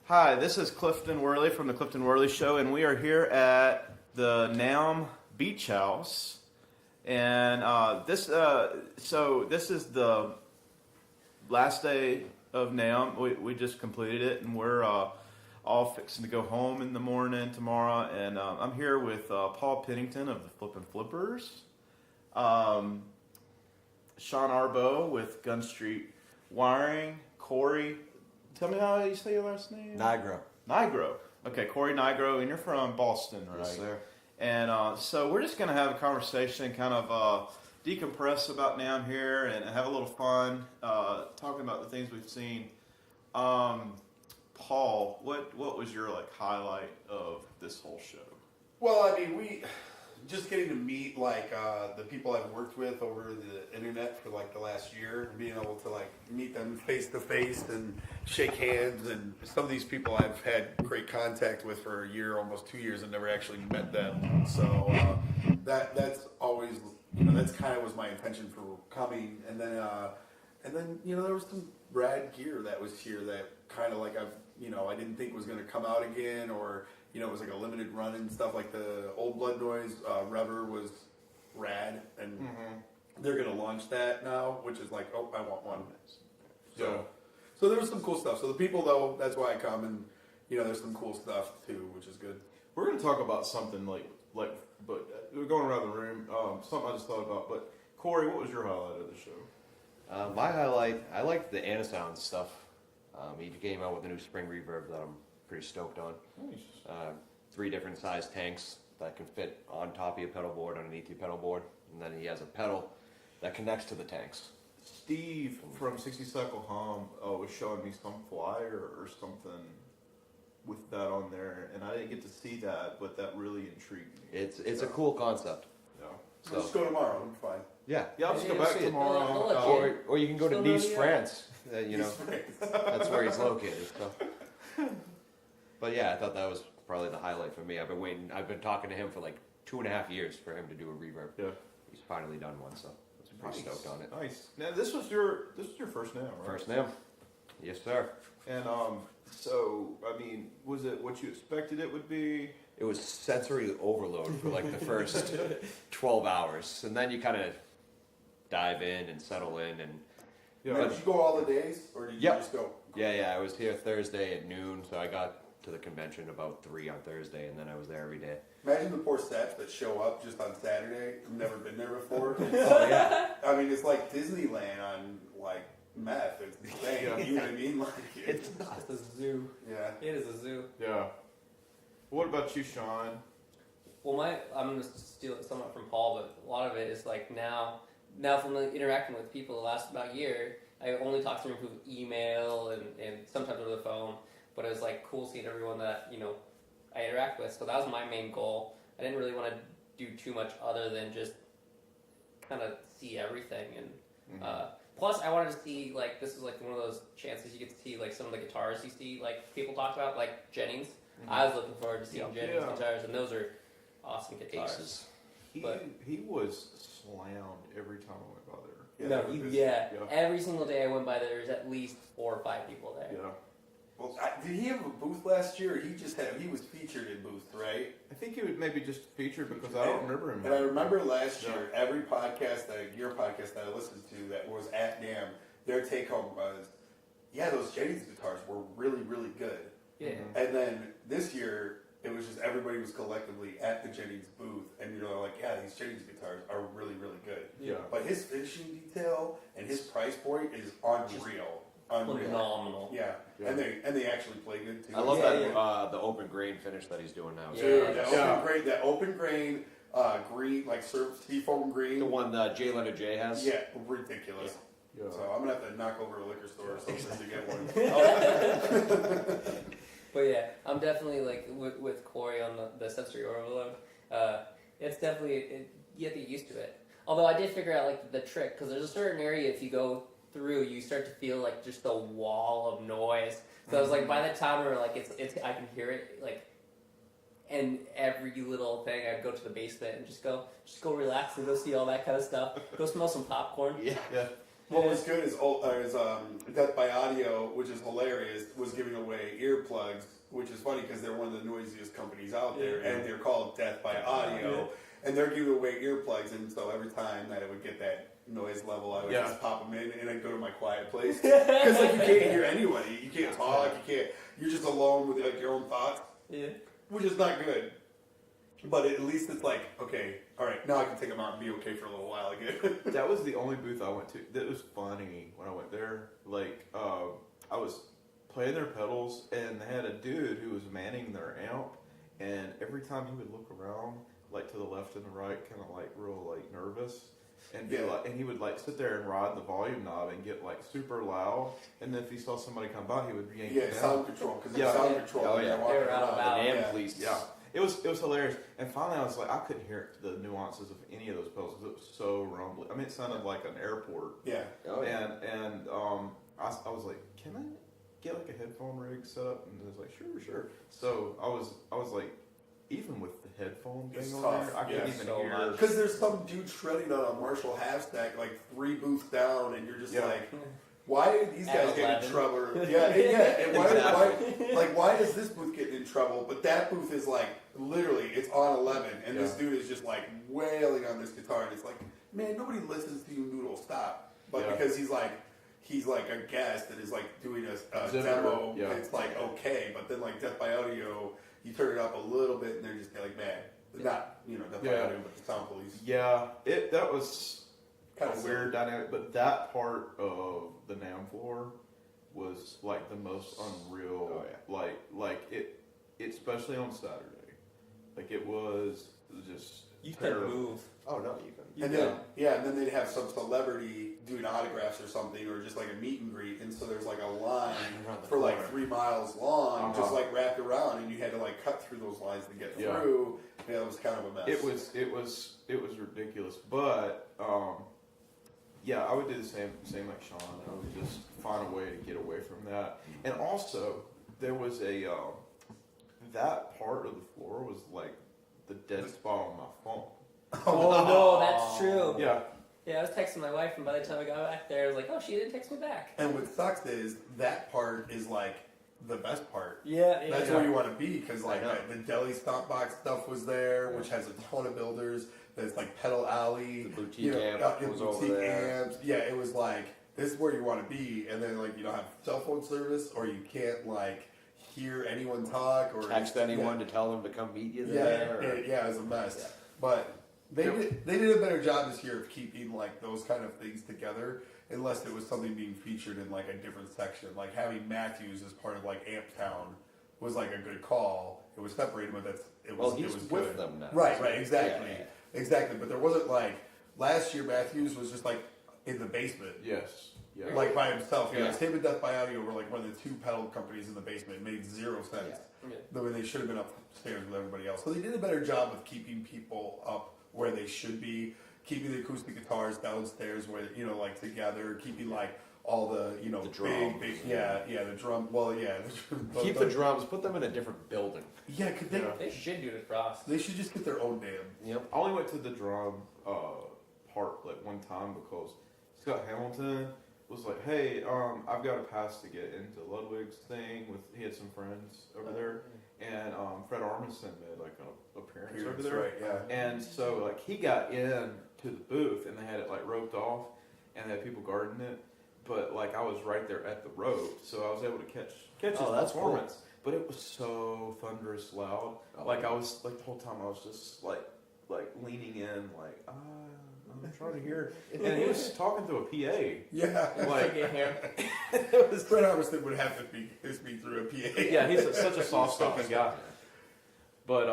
Hi, this is Clifton Worley from the Clifton Worley Show, and we are here at the NAMM Beach House. And this is the last day of NAMM. We just completed it, and we're all fixing to go home in the morning tomorrow. And I'm here with Paul Pennington of the Flippin Flippers, Sean Arbow with Gunstreet Wiring, Corey. Tell me how you say your last name? Nigro. Okay, Corey Nigro, and you're from Boston, right? Yes, sir. And so we're just going to have a conversation, kind of decompress about NAMM here and have a little fun, talking about the things we've seen. Paul, what was your highlight of this whole show? Well, I mean, we just getting to meet the people I've worked with over the internet for the last year, and being able to meet them face to face and shake hands. And some of these people I've had great contact with for a year, almost 2 years, and never actually met them. So that's always that's kind of was my intention for coming. And then there was some rad gear that was here that kind of I didn't think was going to come out again, or it was a limited run and stuff. Like the Old Blood Noise Rever was rad, and they're going to launch that now, which is I want one. So there was some cool stuff. So the people, though, that's why I come, and there's some cool stuff too, which is good. We're going to talk about something but we're going around the room. Something I just thought about. But Corey, what was your highlight of the show? My highlight, I liked the Anasound stuff. He came out with a new spring reverb that I'm pretty stoked on. Nice. 3 different size tanks that can fit on top of your pedal board, underneath your pedal board, and then he has a pedal that connects to the tanks. Steve from 60 Cycle Hum was showing me some flyer or something with that on there, and I didn't get to see that, but that really intrigued me. It's a cool concept. Yeah. So just go tomorrow. I'm fine. Yeah. Yeah, I'll just go back tomorrow. Or you can go to Nice, France. That's where he's located. So. But yeah, I thought that was probably the highlight for me. I've been talking to him for 2.5 years for him to do a reverb. Yeah. He's finally done one, so I was pretty stoked on it. Nice. Now this was your first NAMM, right? First NAMM. Yes, sir. And so I mean, was it what you expected it would be? It was sensory overload for the first 12 hours, and then you kind of dive in and settle in. And Did you go all the days, or did you just go? Yeah. I was here Thursday at noon, so I got to the convention about 3 on Thursday, and then I was there every day. Imagine the poor staff that show up just on Saturday. I've never been there before. Oh yeah. I mean, it's like Disneyland on meth. It's insane. Yeah. You know what I mean? It's nuts. It's a zoo. Yeah. It is a zoo. Yeah. What about you, Sean? Well, I'm going to steal it somewhat from Paul, but a lot of it is now from interacting with people the last about year, I only talk to them through email and sometimes over the phone, but it was cool seeing everyone that, I interact with. So that was my main goal. I didn't really want to do too much other than just kind of see everything. And plus, I wanted to see, this is one of those chances you get to see, some of the guitars you see, people talk about, like Jennings. I was looking forward to seeing Jennings guitars, and those are awesome guitars. Aces. He was slammed every time I went by there. Every single day I went by there's at least 4 or 5 people there. Yeah. Well, did he have a booth last year? Or he was featured in booth, right? I think he would maybe just feature because I don't remember him. And I remember last year, every podcast your podcast that I listened to that was at NAMM, their take home was, those Jennings guitars were really, really good. Yeah. And then this year, it was just everybody was collectively at the Jennings booth, and these Jennings guitars are really, really good. Yeah. But his finishing detail and his price point is unreal. Phenomenal. Yeah. And they actually play good too. I love that the open grain finish that he's doing now. That open grain green, seafoam green. The one that Jay Leonard J has. Yeah, ridiculous. Yeah. So I'm gonna have to knock over a liquor store or something to get one. But yeah, I'm definitely with Corey on the sensory overload. It's definitely you have to get used to it. Although I did figure out the trick, because there's a certain area if you go through, you start to feel just a wall of noise. So I was by the time where it's I can hear it and every little thing, I'd go to the basement and just go relax and go see all that kind of stuff. Go smell some popcorn. Yeah. What was good is Death by Audio, which is hilarious, was giving away earplugs, which is funny because they're one of the noisiest companies out there, and they're called Death by Audio, and they're giving away earplugs, and so every time that I would get that noise level, I would just pop them in, and I'd go to my quiet place because like you can't hear anybody, you can't talk, you're just alone with like your own thoughts, which is not good. But at least it's like, okay, all right, now I can take them out and be okay for a little while again. That was the only booth I went to. That was funny when I went there. Like, I was playing their pedals, and they had a dude who was manning their amp, and every time he would look around, like to the left and the right, kind of like real like nervous, and be like, and he would like sit there and ride the volume knob and get like super loud, and then if he saw somebody come by, he would yank it down. Sound control, because it's sound control. Oh yeah, walking around. NAMM police. Yeah. It was hilarious, and finally I was like, I couldn't hear the nuances of any of those pedals because it was so rumbly. I mean, it sounded like an airport. Yeah. Oh, yeah. And I was like, can I get like a headphone rig set up? And he was like, sure. So I was like, even with the headphone thing on there, I couldn't even hear. Because there's some dude shredding on a Marshall half stack like 3 booths down, and you're just like, why are these guys getting in trouble? And why is this booth getting in trouble? But that booth is like literally it's on 11, and this dude is just like wailing on this guitar, and it's like, man, nobody listens to you, Noodle. Stop. But because he's like a guest and is like doing a demo, it's like okay. But then like Death by Audio, you turn it up a little bit, and they're just like, man, not Death by Audio, but the Sound Police. Yeah, that was Kind of weird dynamic, but that part of the NAMM floor was like the most unreal. Like it, especially on Saturday, like it was just you couldn't move. Oh no, you couldn't. And then they'd have some celebrity doing autographs or something, or just like a meet and greet, and so there's like a line for like 3 miles long, just like wrapped around, and you had to like cut through those lines to get through. Yeah, it was kind of a mess. It was ridiculous, but yeah, I would do the same like Sean. I would just find a way to get away from that. And also, there was that part of the floor was like the dead spot on my phone. Oh no, that's true. Yeah. Yeah, I was texting my wife, and by the time I got back there, I was like, "Oh, she didn't text me back." And what sucks is that part is like the best part. Yeah, That's where you want to be, because like the deli stock box stuff was there, which has a ton of builders. There's like Pedal Alley, the boutique amp was over there. Amps. Yeah, it was like this is where you want to be, and then like you don't have cell phone service, or you can't like hear anyone talk or text anyone to tell them to come meet you there. Yeah, it was a mess. Yeah. But they did a better job this year of keeping like those kind of things together, unless it was something being featured in like a different section. Like having Matthews as part of like Amp Town was like a good call. It was separated, but it was with good. Them now. Right, exactly. Yeah. Exactly, but there wasn't like last year. Matthews was just like in the basement. Yes. Yeah. Like by himself. Yeah. Him and Death by Audio were like one of the 2 pedal companies in the basement. It made 0 sense. Yeah. The way they should have been upstairs with everybody else. So they did a better job of keeping people up where they should be, keeping the acoustic guitars downstairs where like together, keeping like all the the drums. big the drum. Well, keep the drums. Put them in a different building. Yeah, could they? They should do it at Frost. They should just get their own dam. Yep. I only went to the drum part like one time because Scott Hamilton was like, "Hey, I've got a pass to get into Ludwig's thing." He had some friends over there, and Fred Armisen made like an appearance over there. Right, yeah. And so like he got in to the booth, and they had it like roped off, and they had people guarding it. But like I was right there at the rope, so I was able to catch his performance. Cool. But it was so thunderous loud. Like I was like the whole time I was just like leaning in, like I'm trying to hear. And he was talking through a PA. Yeah, like it was Fred Armisen would have to speak through a PA. Yeah, he's such a soft-spoken guy. But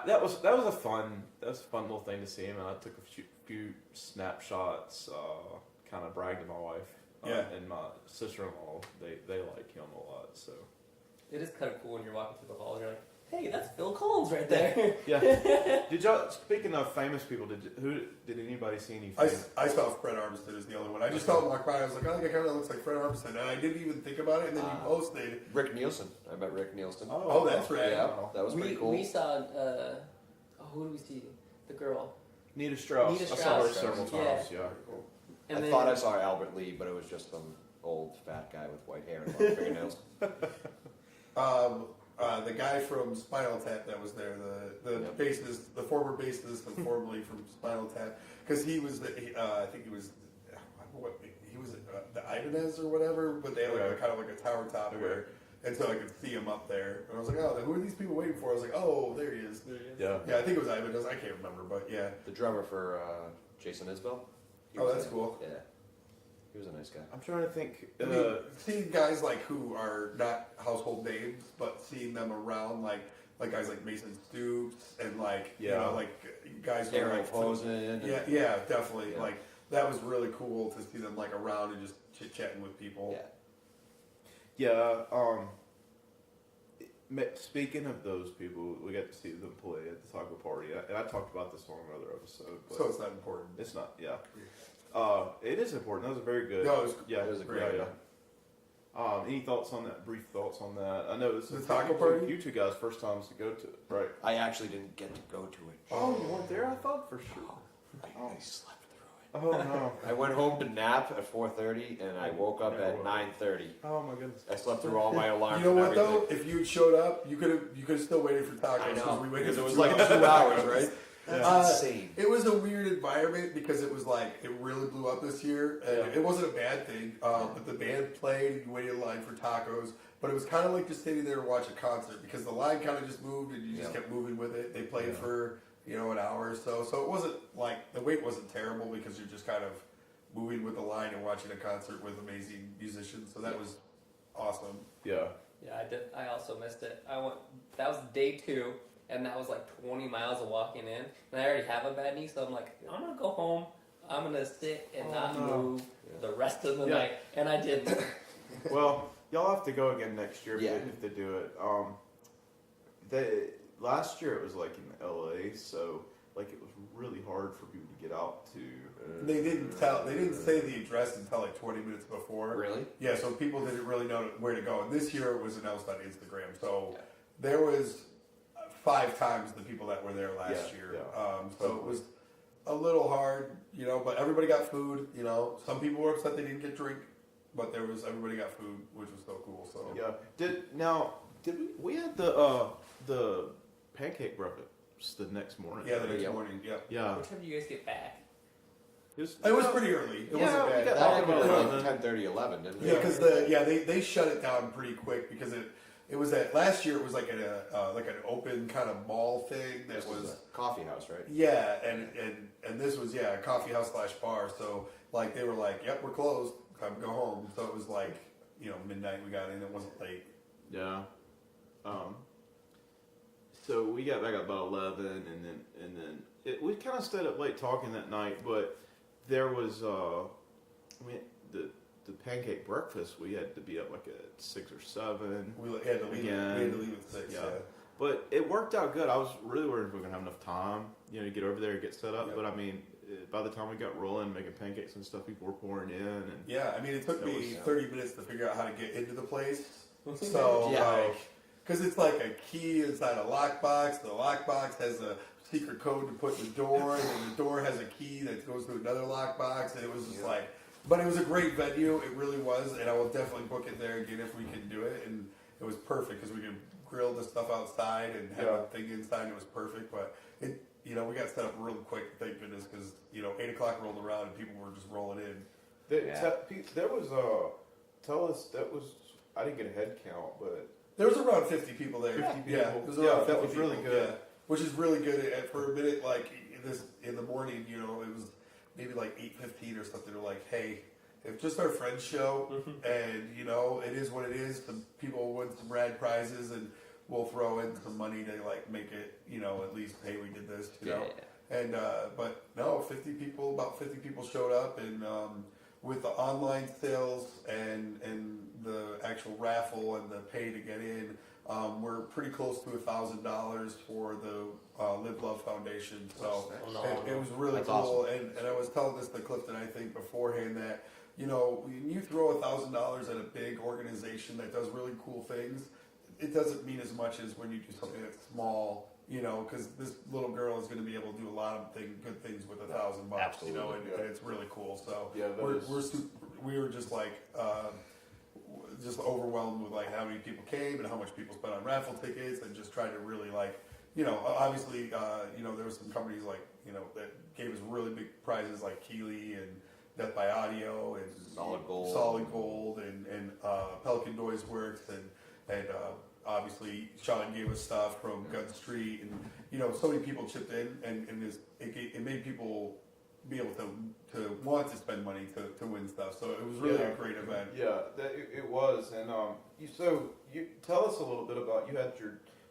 that was a fun little thing to see him. And I took a few snapshots. Kind of bragged to my wife. And my sister-in-law, they like him a lot. So it is kind of cool when you're walking through the hall and you're like, "Hey, that's Phil Collins right there." Yeah. Did y'all? Speaking of famous people, did anybody see any? I saw Fred Armisen as the only one. I just saw him walk by. I was like, "Oh, that kind of looks like Fred Armisen," and I didn't even think about it. And then you posted Rick Nielsen. I met Rick Nielsen. Oh, that's right. Yeah, that was pretty cool. We saw. Who did we see? The girl. Nita Strauss. I saw her several times. Yeah. And I then, thought I saw Albert Lee, but it was just some old fat guy with white hair and long fingernails. The guy from Spinal Tap that was there, the Yep. bassist, the former bassist and formerly from Spinal Tap, because he was, I think he was, he was the Ibanez or whatever, but they had like a, kind of like a tower top where, and so I could see him up there. And I was like, oh, who are these people waiting for? I was like, oh, there he is. Yeah. Yeah, I think it was Ibanez. I can't remember, but yeah. The drummer for Jason Isbell. He Oh, was that's there. cool. Yeah, he was a nice guy. I'm trying to think. I mean, seeing guys like who are not household names, but seeing them around, like guys like Mason Stoops and like you know, like guys who are Daryl like Posen. yeah, definitely. Yeah. Like that was really cool to see them like around and just chit chatting with people. Yeah. Speaking of those people, we got to see them play at the taco party, and I talked about this on another episode. But So it's not important. it's not. Yeah. It is important. That was very good. No, it was, Yeah, it was a great yeah, idea. yeah. Any thoughts on that? Brief thoughts on that? I know this The is taco you party? You two guys first times to go to it, right? I actually didn't get to go to it. Oh, you weren't there? I thought for sure. I slept through Oh no. it. I went home to nap at 4:30, and I woke up at 9:30. Oh my goodness. I slept through all my alarms. you know and what everything. though? If you showed up, you could have still waited for tacos. I know, We waited because it for was 2 like hours. 2 hours, right? That's insane. It was a weird environment because it was like it really blew up this year, and it wasn't a bad thing. But the band played, and you waited in line for tacos. But it was kind of like just sitting there and watch a concert because the line kind of just moved and you just kept moving with it. They played for an hour or so, so it wasn't like the wait wasn't terrible because you're just kind of moving with the line and watching a concert with amazing musicians. So that was awesome. Yeah. yeah, I did. I also missed it. That was day 2, and that was like 20 miles of walking in, and I already have a bad knee, so I'm like, I'm gonna go home. I'm gonna sit and not move the rest of the night, and I didn't. Well, y'all have to go again next year Yeah. if they do it. Last year it was like in LA, so like it was really hard for people to get out to. They didn't say the address until like 20 minutes before. Really? Yeah, so people didn't really know where to go. And this year it was announced on Instagram. So there was 5 times the people that were there last year. Yeah. So it was a little hard, but everybody got food. Some people were upset they didn't get drink, but everybody got food, which was so cool. So Yeah. Did we had the pancake breakfast the next morning? yeah, the next morning. Yeah, Yeah. What time do you guys get back? It was pretty early. It Yeah, wasn't we bad. got That back happened about at 11. like 10:30, 11, didn't Yeah, it? because they shut it down pretty quick because it was at last year it was like like an open kind of mall thing that This was was a coffee house, right? yeah and this was a coffee house / bar, so like they were like, yep, we're closed, time to go home. So it was like midnight we got in. It wasn't late. Yeah. So we got back at about 11, and then we kind of stayed up late talking that night. But there was the pancake breakfast. We had to be up like at 6 or 7. We had to leave. Again. We had to leave at 6. Yeah. But it worked out good. I was really worried if we were gonna have enough time, to get over there and get set up. Yep. But I mean, by the time we got rolling, making pancakes and stuff, people were pouring in, and Yeah, I mean, it took That me was- 30 minutes to figure out how to get into the place. So, Yeah. because it's like a key inside a lockbox. The lockbox has a secret code to put in the door, and then the door has a key that goes to another lockbox. And it was just like, but it was a great venue. It really was, and I will definitely book it there again if we can do it. And it was perfect because we could grill the stuff outside and have a thing inside. It was perfect, but it. We got set up real quick, thank goodness, because 8 o'clock rolled around and people were just rolling in. there was tell us that was I didn't get a head count, but There was around 50 people there. 50 people. Yeah, it was Yeah, around that 50 was really people, good. yeah. Which is really good. For a minute, like in the morning, it was maybe like 8:15 or something. They're like, hey, if just our friends show, and it is what it is. The people win some rad prizes, and we'll throw in some money to like make it, at least hey, we did this, And but no, about 50 people showed up, and with the online sales and the actual raffle and the pay to get in, we're pretty close to $1,000 for the Live Love Foundation. So it was really That's cool. awesome. And I was telling this to Clifton, I think beforehand, that when you throw $1,000 at a big organization that does really cool things, it doesn't mean as much as when you do something that's small you know, because this little girl is going to be able to do a lot of good things with $1,000, you know, and it's really cool. So Yeah, we were just like just overwhelmed with like how many people came and how much people spent on raffle tickets, and just tried to really like, you know, obviously, you know, there were some companies like, you know, that gave us really big prizes like Keeley and Death by Audio and Solid Gold and Pelican Noise Works and obviously Sean gave us stuff from Gunstreet, and you know, so many people chipped in, and it made people be able to want to spend money to win stuff. So it was really a great event. Yeah, it was. And you tell us a little bit about, you had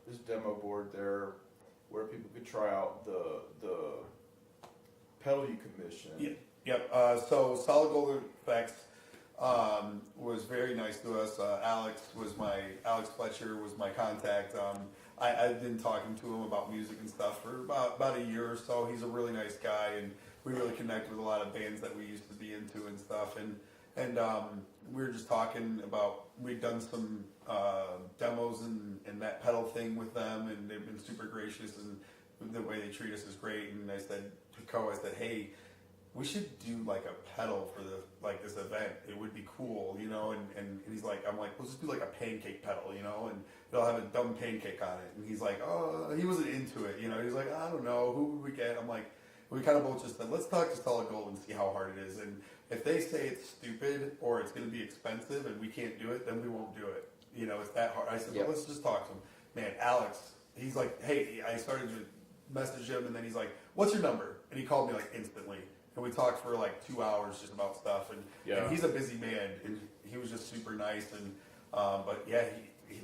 this demo board there where people could try out the pedal you commissioned. Yeah. Yep. So Solid Gold Effects was very nice to us. Alex Fletcher was my contact. I've been talking to him about music and stuff for about a year or so. He's a really nice guy, and we really connect with a lot of bands that we used to be into and stuff. And we were just talking about, we'd done some demos and that pedal thing with them, and they've been super gracious, and the way they treat us is great. And I said to Ko, hey, we should do like a pedal for this event. It would be cool, you know. And he's like, I'm like, let's just do like a pancake pedal, you know, and it'll have a dumb pancake on it. And he's like, oh, he wasn't into it, you know. He's like, I don't know, who would we get? I'm like, we kind of both just said, let's talk to Solid Gold and see how hard it is. And if they say it's stupid or it's going to be expensive and we can't do it, then we won't do it. You know, it's that hard. I said, well, let's just talk to him. Man, Alex, he's like, hey, I started to message him, and then he's like, what's your number? And he called me like instantly. And we talked for like 2 hours just about stuff. And he's a busy man, and he was just super nice. And but yeah,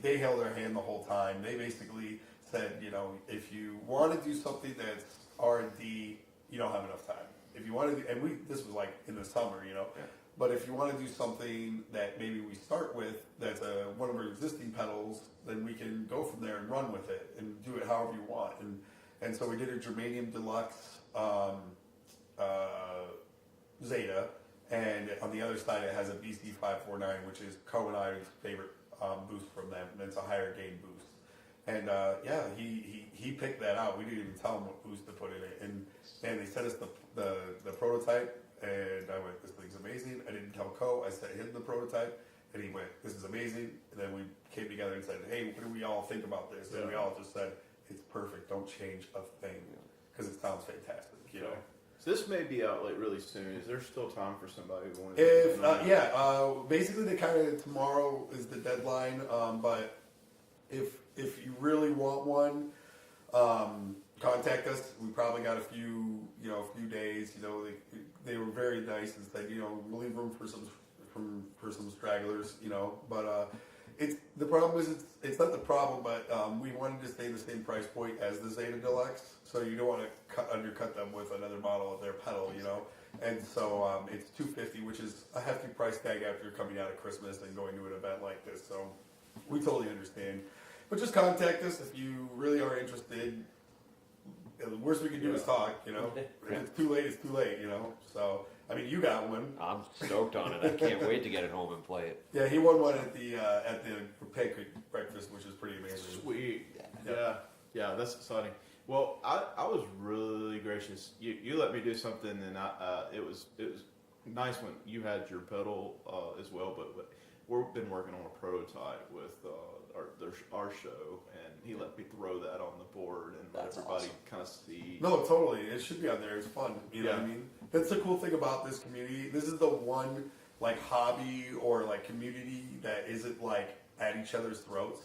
they held their hand the whole time. They basically said, you know, if you want to do something that's R&D, you don't have enough time. If you want to, this was like in the summer, you know. Yeah. But if you want to do something that maybe we start with, that's one of our existing pedals, then we can go from there and run with it and do it however you want. And so we did a Germanium Deluxe Zeta, and on the other side it has a BC549, which is Ko and I's favorite boost from them, and it's a higher gain boost. And he picked that out. We didn't even tell him what boost to put in it. And they sent us the prototype, and I went, this thing's amazing. I didn't tell Ko. I sent him the prototype, and he went, this is amazing. And then we came together and said, hey, what do we all think about this? And we all just said, it's perfect. Don't change a thing, because it sounds fantastic, you know. So this may be out like really soon. Is there still time for somebody who wants to? Basically, tomorrow is the deadline. But if you really want one, contact us. We probably got a few days. You know, they were very nice and said, you know, we'll leave room for some stragglers. You know, but the problem is it's not the problem, but we wanted to stay the same price point as the Zeta Deluxe, so you don't want to undercut them with another model of their pedal, you know. And so it's $250, which is a hefty price tag after coming out of Christmas and going to an event like this. So we totally understand, but just contact us if you really are interested. The worst we can do is talk, you know. If it's too late, it's too late, you know. So. I mean, you got one. I'm stoked on it. I can't wait to get it home and play it. Yeah, he won one at the pancake breakfast, which is pretty amazing. Sweet. Yeah, that's exciting. Well, I was really gracious. You let me do something, and it was nice when you had your pedal as well. But we've been working on a prototype with our show, and he let me throw that on the board and let everybody kind of see. No, totally. It should be on there. It's fun. You know what I mean? That's the cool thing about this community. This is the one like hobby or like community that isn't like at each other's throats.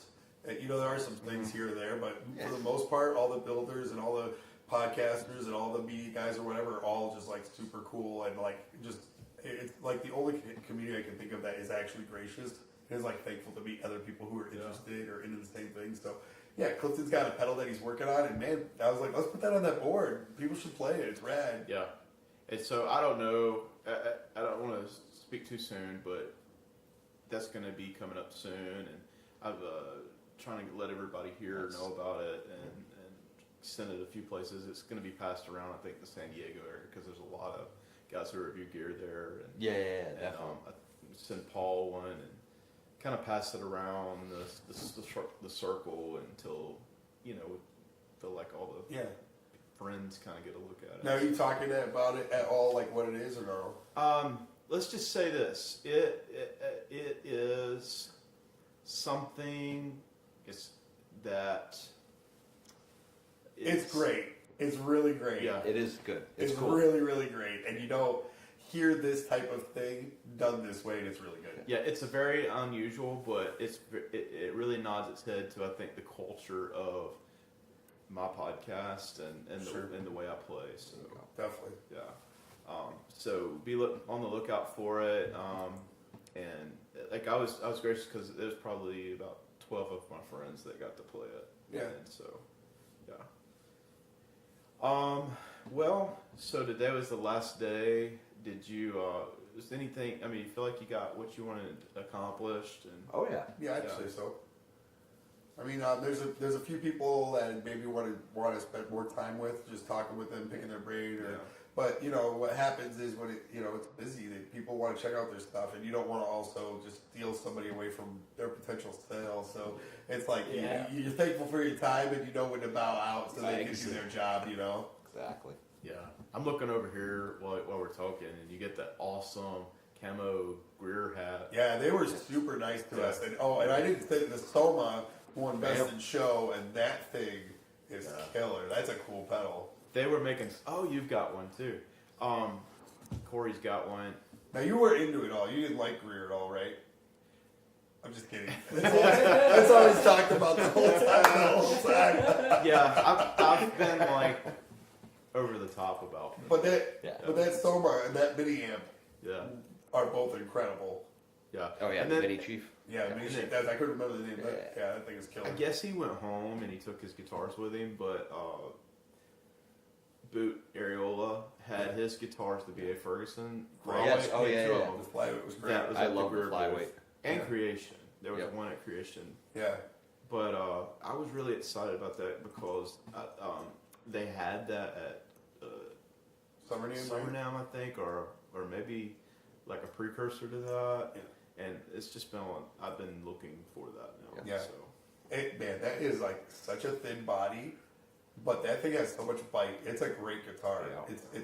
You know, there are some things here or there, but for the most part, all the builders and all the podcasters and all the media guys or whatever are all just like super cool, and like just it's like the only community I can think of that is actually gracious and is like thankful to meet other people who are interested or into the same thing. So yeah, Clifton's got a pedal that he's working on, and man, I was like, let's put that on that board. People should play it. It's rad. Yeah. And so I don't know. I don't want to speak too soon, but that's going to be coming up soon, and I'm trying to let everybody here know about it and send it a few places. It's going to be passed around, I think, the San Diego area, because there's a lot of guys who review gear there. And, definitely. I send Paul one and kind of pass it around the circle until, you know, feel like all the Yeah. friends kind of get a look at it. Now, are you talking about it at all, like what it is, or no? Let's just say this: it is something. It's great. It's really great. Yeah. It is good. It's cool. really, really great. And you don't hear this type of thing done this way, and it's really good. Yeah, it's a very unusual, but it really nods its head to, I think, the culture of my podcast and Sure. the way I play. So Definitely. yeah, so be on the lookout for it. And like I was gracious because there's probably about 12 of my friends that got to play it. Yeah. And so yeah. Well, so today was the last day. Did you? Was anything? I mean, you feel like you got what you wanted accomplished? And Oh yeah. Yeah, I'd say so. I mean, there's a few people that maybe want to spend more time with, just talking with them, picking their brain, or. Yeah. But what happens is when it's busy, that people want to check out their stuff, and you don't want to also just steal somebody away from their potential sale. So it's like you're thankful for your time, and you know when to bow out so they can do their job. Exactly. yeah, I'm looking over here while we're talking, and you get that awesome camo Greer hat. Yeah, they were super nice to us, and I didn't think the Soma won best in show, and that thing is killer. That's a cool pedal. They were making. Oh, you've got one too. Corey's got one. Now you were into it all. You didn't like Greer at all, right? I'm just kidding. That's all he's talked about the whole time. Yeah, I've been like over the top about it. But that Soma and that mini amp Yeah, are both incredible. yeah. Oh yeah, And the then, mini chief. Yeah, mini shit. I couldn't remember the name, but yeah, that thing is killer. I guess he went home and he took his guitars with him, but Boot Areola had his guitars, the B.A. Ferguson. Yes. Oh, came yeah, two yeah. of them. The flyweight was great. That was I at the love the Greer flyweight. booth. And Yeah. Creation. There was Yep. one at Creation. Yeah. But I was really excited about that because they had that at Summer Name, Summer right? NAMM, I think, or maybe like a precursor to that. Yeah. And it's just been I've been looking for that now. Yeah. So. Man, that is like such a thin body, but that thing has so much bite. It's a great guitar. Yeah.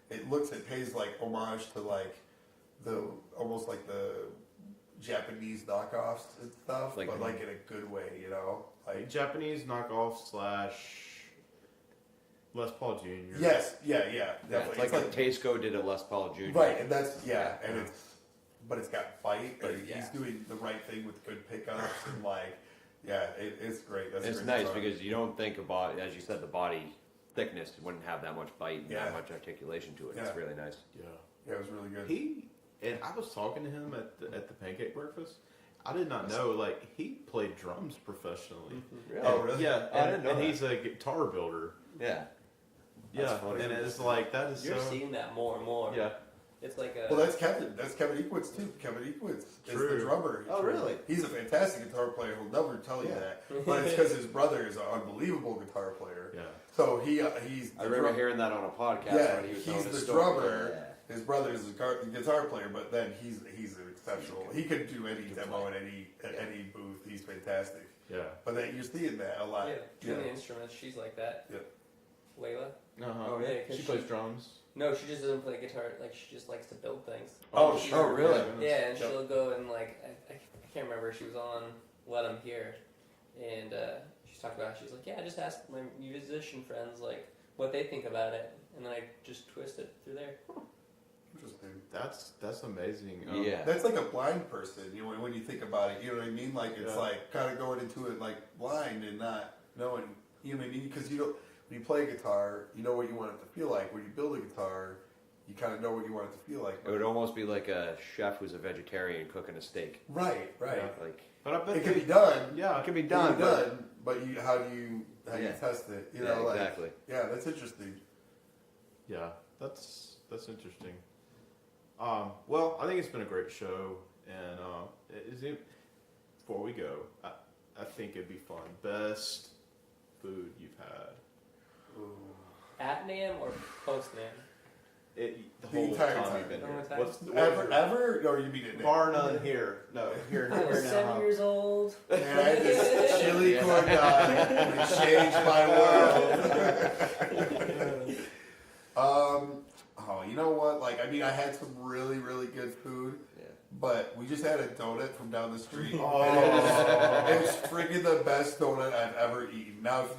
It pays like homage to like almost like the Japanese knockoffs and stuff, Like- but like in a good way, Like Japanese knockoff / Les Paul Jr. Yes, yeah, Yeah, definitely. it's like Tasco did a Les Paul Jr. right, and but it's got bite, but Yeah. he's doing the right thing with good pickups and like, it's great. That's a It's great nice guitar. because you don't think about, as you said, the body thickness wouldn't have that much bite and Yeah. that much articulation to it. Yeah. It's really nice. Yeah, it was really good. I was talking to him at the pancake breakfast. I did not know he played drums professionally. Really? Oh, really? Yeah, I didn't know and that. he's a guitar builder. Yeah. Yeah, That's funny. and it's like that is You're so. seeing that more and more. Yeah, It's like a. Well, that's Kevin. That's Kevin Equitz too. Kevin Equitz is True. the drummer. Oh, really? He's a fantastic guitar player. He'll never tell you Yeah. that, but it's because his brother is an unbelievable guitar player. yeah. So he's. I remember hearing that on a podcast Yeah, when he was telling he's his the story. drummer. His brother is the guitar player, but then he's an exceptional. He could do any demo at any booth. He's fantastic. Yeah. But then you're seeing that a lot. Yeah, tuning instruments. She's like that. Yep. Layla. Uh-huh. Oh, yeah, 'cause She plays drums. No, she just doesn't play guitar. Like she just likes to build things. Oh, She's- sure. really? Yeah, and Yep. she'll go and I can't remember. She was on Let 'Em Hear, and she's talking about. She's like, yeah, I just asked my musician friends what they think about it, and then I just twist it through there. Interesting. That's amazing. Yeah. That's like a blind person, when you think about it. You know what I mean? Like it's Yeah. like kind of going into it like blind and not knowing. You know what I mean? Because when you play a guitar, you know what you want it to feel like. When you build a guitar, you kind of know what you want it to feel like. It would almost be like a chef who's a vegetarian cooking a steak. Right. Yeah. Like But I bet It can be done. Yeah, it can be It done, can be done, but how do you Yeah. test it? You Yeah, know, like exactly. yeah, that's interesting. Yeah, that's interesting. Well, I think it's been a great show, and before we go, I think it'd be fun. Best food you've had? At NAMM or post NAMM? The The whole entire time time. you've been The here. whole time? Ever, or you mean it? Bar none here. No, here I was now. 7 years old. Man, I had this chili corn dog, and it changed my world. Oh, you know what? Like, I mean, I had some really, really good food, but we just had a donut from down the street. Oh. And it was freaking the best donut I've ever eaten. Now, if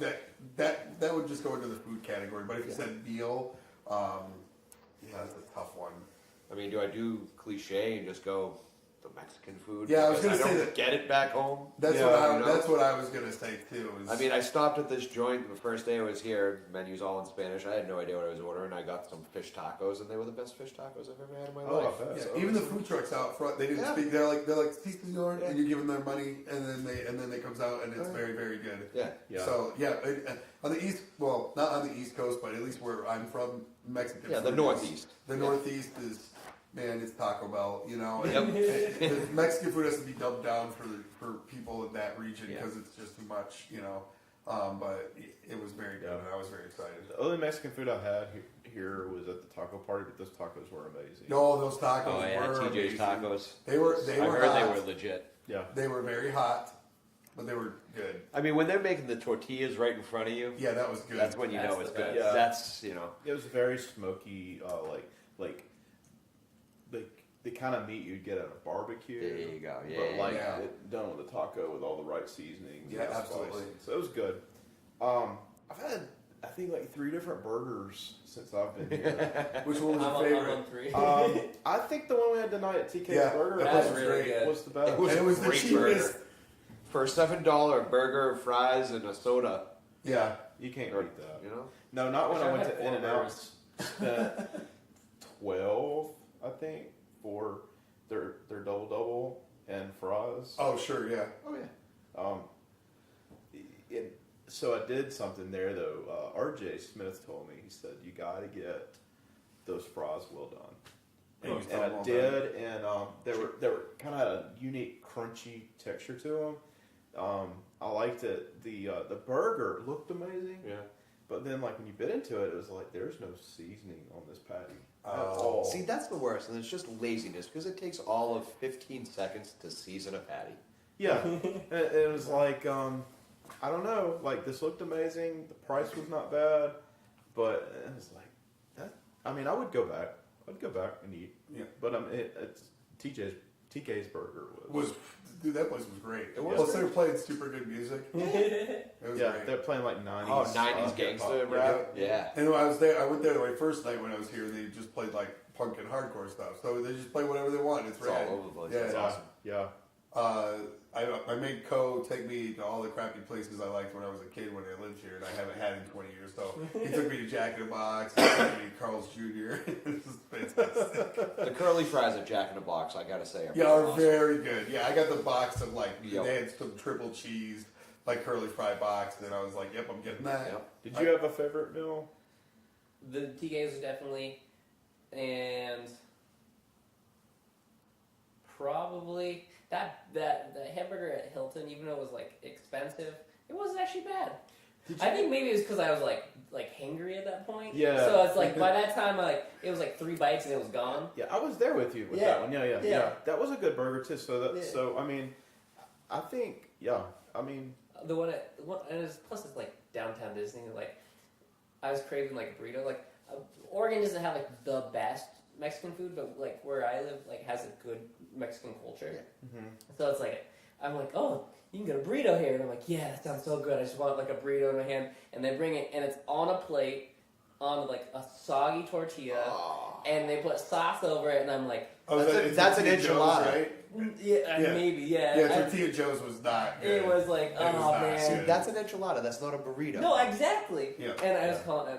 that would just go into the food category, but if you said meal, yeah, that's a tough one. I mean, do I do cliche and just go the Mexican food? Yeah, I was Because gonna say don't that- get it back home. That's Yeah, what I. you know? That's what I was gonna say too. Is, I mean, I stopped at this joint the first day I was here. Menu's all in Spanish. I had no idea what I was ordering. I got some fish tacos, and they were the best fish tacos I've ever had in my Oh, I life. bet. yeah, So even the it's- food trucks out front, they didn't Yeah. speak. They're like "Sí, señor," Yeah. and you give them their money, and then they comes out, and it's very, very good. Yeah. Yeah. So yeah, on the east, well, not on the East Coast, but at least where I'm from, Mexican. Yeah, food the is- Northeast. The Yeah. Northeast is, man, it's Taco Bell. You know, Yep. the Mexican food has to be dumbed down for people in that region Yeah. because it's just too much. You know, but it was very good, and I was very excited. The only Mexican food I had here was at the taco party, but those tacos were amazing. No, those tacos Oh yeah, were TJ's amazing. tacos. They were I heard hot. they were legit. Yeah. They were very hot, but they were good. I mean, when they're making the tortillas right in front of you, Yeah, that was good. that's when you That's know the it's best. good. Yeah. That's, you know. It was very smoky, like the kind of meat you'd get at a barbecue. There you go. Yeah. But like Yeah. it done with a taco with all the right seasonings. Yeah, and absolutely. spices. So it was good. I've had I think like 3 different burgers since I've been here. Which one was I'm your on favorite? 3. I think the one we had tonight at TK's Yeah, Burger that was was really good. Was the best. It was And it was the great cheapest. burger. For a $7 burger, fries, and a soda, Yeah. You can't Or- beat that. you know. No, not when I've I went had to 4 In and Out. burgers. Spent 12, I think, for their double and fries. Oh, sure, yeah. Oh yeah. So I did something there though. RJ Smith told me, he said you got to get those fries well done. And you And saw them I well did, and they were kind of had a unique crunchy texture to them. I liked it. The burger looked amazing, Yeah. but then like when you bit into it, it was like there's no seasoning on this patty at Oh. all. See, that's the worst, and it's just laziness because it takes all of 15 seconds to season a patty. Yeah, it was like I don't know. Like this looked amazing. The price was not bad, but it was like that. I mean, I would go back. I'd go back and eat. Yeah. But it's TK's burger Dude, that place was great. It was Plus, great. they were playing super good music. It was yeah, great. they're playing like 90s. Oh, 90s hip-hop. gangster rap. Yeah. And when I was there, I went there my first night when I was here. They just played like punk and hardcore stuff. So they just play whatever they want. It's It's rad. all over the place. Yeah, It's yeah. awesome. Yeah. I made Co take me to all the crappy places I liked when I was a kid when I lived here, and I haven't had in 20 years. So he took me to Jack in the Box, he took me to Carl's Jr. This is fantastic. The curly fries at Jack in the Box, I gotta say, Yeah, are awesome. very good. Yeah, I got the box of like Yep. they had some triple cheese, like curly fry box, and I was like, "Yep, I'm getting that." Yep. Did you have a favorite meal? The TKs was definitely, and probably that hamburger at Hilton, even though it was like expensive, it wasn't actually bad. I think maybe it was because I was like hangry at that point. Yeah. So it's like by that time, it was like 3 bites and it was gone. Yeah, I was there with you with Yeah. that one. Yeah. Yeah. That was a good burger too. Yeah. So I mean, I think I mean, The one, and it's, plus it's like downtown Disney. Like I was craving like a burrito. Like Oregon doesn't have like the best Mexican food, but like where I live, like has a good Mexican culture. So it's like I'm like, oh, you can get a burrito here, and I'm like, yeah, that sounds so good. I just want like a burrito in my hand, and they bring it, and it's on a plate on like a soggy tortilla, and they put sauce over it, and I'm like, Oh, That's an Tortilla Joe's, enchilada. right? yeah, Yeah. maybe, yeah. Yeah, I- Tortilla Joe's was not good. it was like, It oh was not man. good. That's an enchilada. That's not a burrito. No, exactly. Yeah. And I was calling.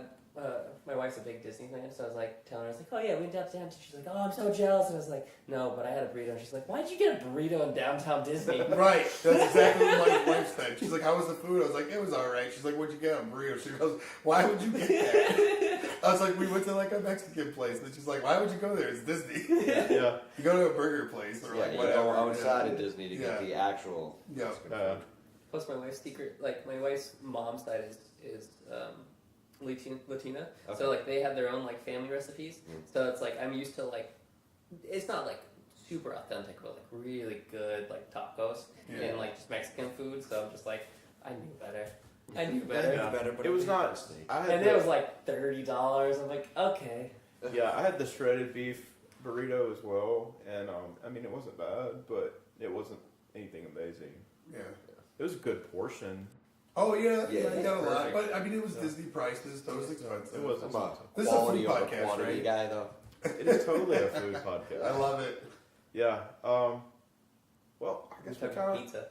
My wife's a big Disney fan, so I was like telling her, I was like, oh yeah, we went downtown. She's like, oh, I'm so jealous. And I was like, no, but I had a burrito. And she's like, why'd you get a burrito in downtown Disney? Right, that's exactly what my wife said. She's like, "How was the food?" I was like, "It was all right." She's like, "What'd you get?" A burrito. She goes, "Why would you get that?" I was like, "We went to like a Mexican place." And she's like, "Why would you go there? It's Disney." yeah. You go to a burger place or Yeah, like you whatever. go outside yeah. of Disney to get Yeah. the actual. Yeah. Mexican Yeah. food. Plus, my wife's secret, like my wife's mom's side is Latina. Okay. So like they have their own like family recipes. So it's like I'm used to like it's not like super authentic, but like really good like tacos and like just Mexican food. So I'm just like I knew better. I knew better. Yeah. It was not. I had And the, it was like $30. I'm like, okay. Yeah, I had the shredded beef burrito as well, and I mean it wasn't bad, but it wasn't anything amazing. Yeah. It was a good portion. Oh yeah, Yeah, I got a lot, perfect. but I mean it was Disney prices, so it was expensive. It was I'm a This is a quality food over podcast, quantity right? guy, though. It is totally a food podcast. I love it. Yeah. Well, I guess we Talking kind of. pizza.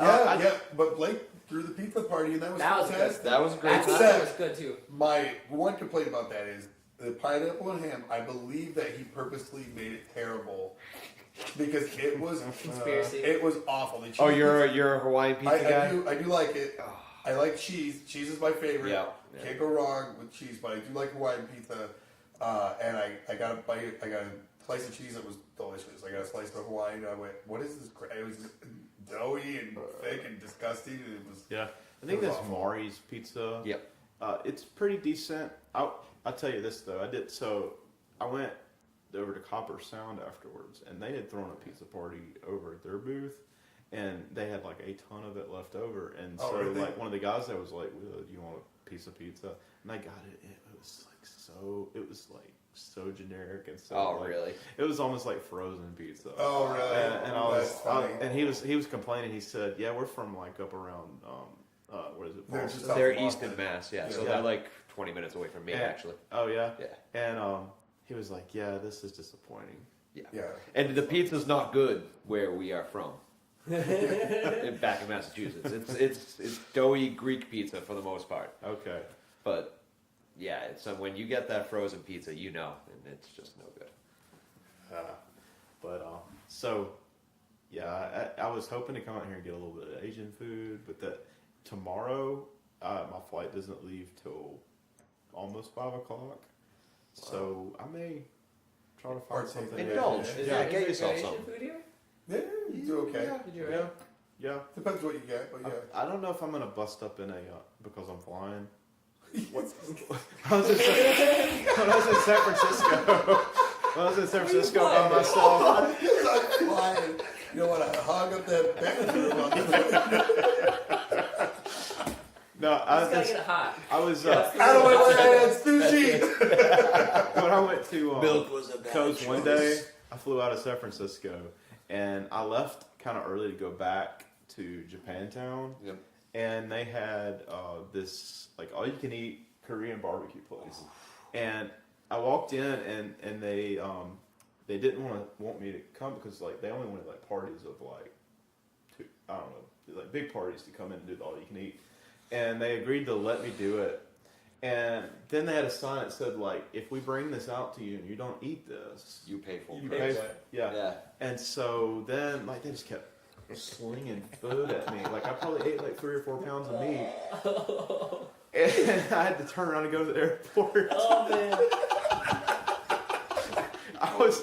Yeah, but Blake threw the pizza party, and that was fantastic. That was a great Actually, time. that was good too. My one complaint about that is the pineapple and ham. I believe that he purposely made it terrible because it was Conspiracy. it was awful. The cheese Oh, was- you're a Hawaiian pizza guy? I do like it. I like cheese. Cheese is my favorite. Yeah. Can't go wrong with cheese, but I do like Hawaiian pizza. And I got a bite. I got a slice of cheese that was delicious. I got a slice of Hawaiian. And I went, what is this? It was doughy and thick and disgusting. And it was. Yeah, I think It was that's awful. Mari's Pizza. Yep. It's pretty decent. I'll tell you this though. I went over to Copper Sound afterwards, and they had thrown a pizza party over at their booth, and they had like a ton of it left over. And Oh, so really? like one of the guys there was like, "Will, do you want a piece of pizza?" And I got it. It was like so generic and so. Oh, like, really? It was almost like frozen pizza. Oh, really? And I was, That's funny. and he was complaining. He said, "Yeah, we're from like up around what is it? They're Boston?" just up They're in East in Boston. Mass, yeah. So Yeah. they're like 20 minutes away from me, Yeah. actually. Oh yeah. Yeah. And he was like, "Yeah, this is disappointing." Yeah. And the pizza's not good where we are from. Back in Massachusetts. It's doughy Greek pizza for the most part. Okay. But yeah, it's when you get that frozen pizza, you know, and it's just no good. So yeah, I was hoping to come out here and get a little bit of Asian food, but that tomorrow my flight doesn't leave till almost 5 o'clock. So I may try to find Partake something. in it. Indulge. Yeah. Yeah, Is get there yourself Asian something. food here? Yeah, you do okay. Did you Yeah. right? Yeah. Depends what you get, but yeah. I don't know if I'm gonna bust up in a because I'm flying. What's I was in when I was in San Francisco. When I was in San Francisco by myself. I'm flying. You know what? I hung up that bathroom on the No, I Just gotta was. get it hot. I was. How do I wear that sushi? When I went to was a Coast one day, I flew out of San Francisco, and I left kind of early to go back to Japantown. Yep. And they had this like all you can eat Korean barbecue place, and I walked in and they didn't want me to come because like they only wanted like parties of like I don't know, like big parties to come in and do the all you can eat, and they agreed to let me do it. And then they had a sign that said like, if we bring this out to you and you don't eat this, You pay full you price. pay. Yeah. Yeah. And so then like they just kept slinging food at me. Like I probably ate like 3 or 4 pounds of meat, and I had to turn around and go to the airport. Oh man.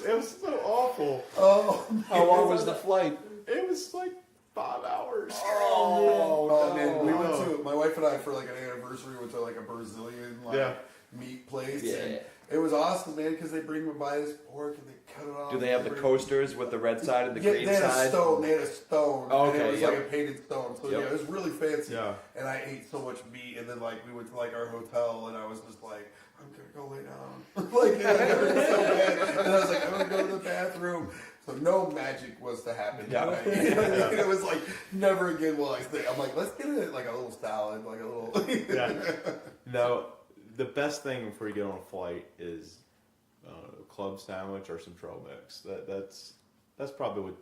It was so awful. Oh, How long was the flight? It was like 5 hours. oh man, we no. went to my wife and I for like an anniversary. Went to like a Brazilian Yeah. meat place. Yeah. And it was awesome, man, because they bring me by this pork and they cut it off. Do they have the coasters with the red side and the Yeah, green they had a side? stone. They had a stone. Oh, And okay, it was yep. like a painted stone. So Yep. yeah, it was really fancy. Yeah. And I ate so much meat, and then like we went to like our hotel, and I was just like, I'm gonna go lay down. Like it hurt so bad, and I was like, I'm gonna go to the bathroom. So no magic was to happen. Yeah. That night. You know what I mean? It was like never again will I stay. I'm like, let's get it like a little salad, like a little. Yeah. No, the best thing before you get on a flight is a club sandwich or some trail mix. That's probably what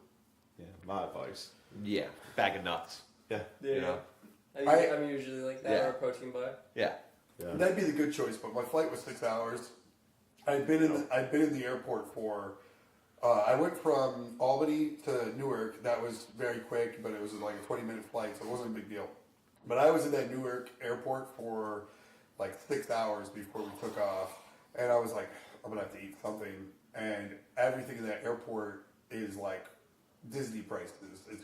my advice. Yeah, bag of nuts. Yeah. Yeah. You know? I'm usually like that Yeah. or a protein bar. Yeah. Yeah. That'd be the good choice, but my flight was 6 hours. I'd been in the airport for. I went from Albany to Newark. That was very quick, but it was like a 20-minute flight, so it wasn't a big deal. But I was in that Newark airport for like 6 hours before we took off, and I was like, I'm gonna have to eat something. And everything in that airport is like Disney prices.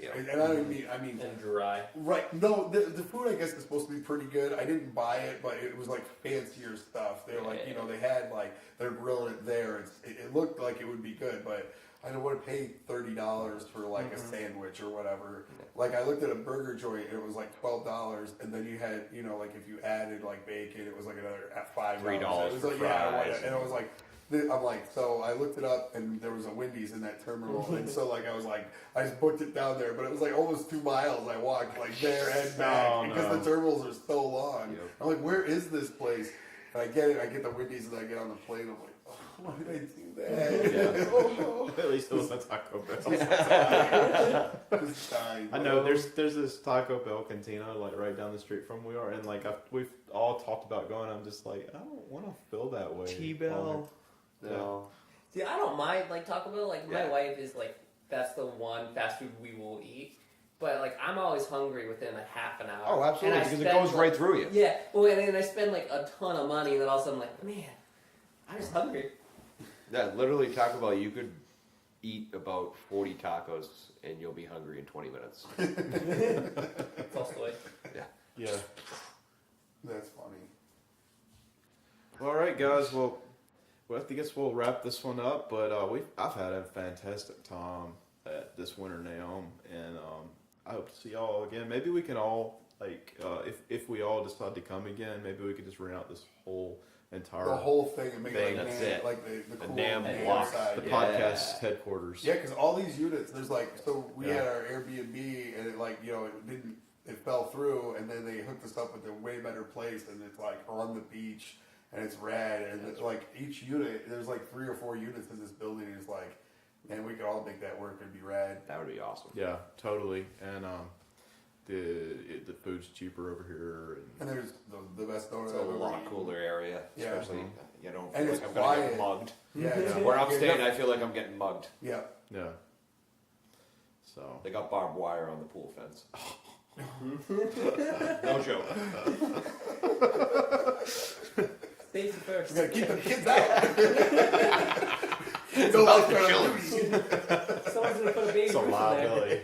Yeah. And I don't mean, And dry. right? No, the food I guess is supposed to be pretty good. I didn't buy it, but it was like fancier stuff. They were like, Yeah. they had like they're grilling it there. It looked like it would be good, but I don't want to pay $30 for like a sandwich or whatever. Like I looked at a burger joint, and it was like $12, and then you had like if you added like bacon, it was like another at $5. $3 It was for like fries. and it was like. I'm like, so I looked it up, and there was a Wendy's in that terminal, and so like I was like, I just booked it down there, but it was like almost 2 miles. I walked like there and back because the terminals are so long. Yep. I'm like, where is this place? And I get it. I get the Wendy's, and I get on the plane. I'm like, oh, why did I do that? Yeah. Oh no! At least it was a Taco Bell. Just dying. I know there's this Taco Bell cantina like right down the street from we are, and like we've all talked about going. I'm just like, I don't want to feel that way. T-Bell. No. See, I don't mind like Taco Bell. Like my Yeah. wife is like, that's the one fast food we will eat. But like I'm always hungry within a half an hour. Oh, absolutely, And I because it spend, goes right through you. Yeah. Well, and then I spend like a ton of money, and then all of a sudden I'm like, man, I'm just hungry. Yeah, literally Taco Bell, you could eat about 40 tacos and you'll be hungry in 20 minutes. Tolstoy. Yeah. That's funny. All right, guys. Well, I guess we'll wrap this one up. But I've had a fantastic time at this winter NAMM, and I hope to see y'all again. Maybe we can all if we all decide to come again, maybe we could just rent out this whole entire The whole thing and make it like That's NAMM, it. like the The cool NAMM NAMM block. side. the Yeah. podcast headquarters. Yeah, because all these units, there's like, so we Yeah. had our Airbnb, and it like, it fell through, and then they hooked us up with a way better place, and it's like on the beach, and it's rad, and it's like each unit, there's like 3 or 4 units in this building, and it's like, man, we could all make that work. It'd be rad. That would be awesome. Yeah, totally. And the food's cheaper over here. And there's the best donut It's I've a ever lot eaten. cooler area, Yeah. especially you don't And feel it's like I'm gonna quiet. get mugged. Yeah, yeah. Where I'm Yeah, staying, I feel like I'm getting mugged. Yeah. Yeah. So. They got barbed wire on the pool fence. No joke. Safety first. We gotta keep the kids out. It's No about life the guard. killers. Someone's gonna put a baby It's a Ruth in there. liability.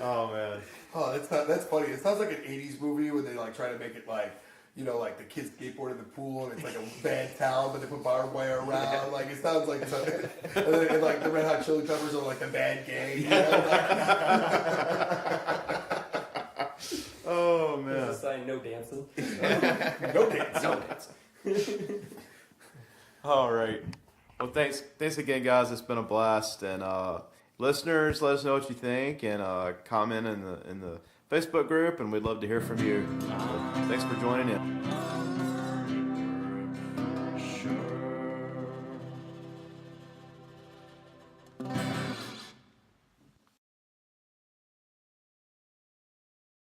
Oh man. Oh, that's funny. It sounds like an 80s movie when they like try to make it like, like the kids skateboard in the pool and it's like a bad town, but they put barbed wire around. Like it sounds like something. And like the Red Hot Chili Peppers are like a bad gang. Oh There's a man. sign, no dancing. No dance. No, it's All right. Well, thanks again, guys. It's been a blast. And listeners, let us know what you think and comment in the Facebook group, and we'd love to hear from you. Thanks for joining in.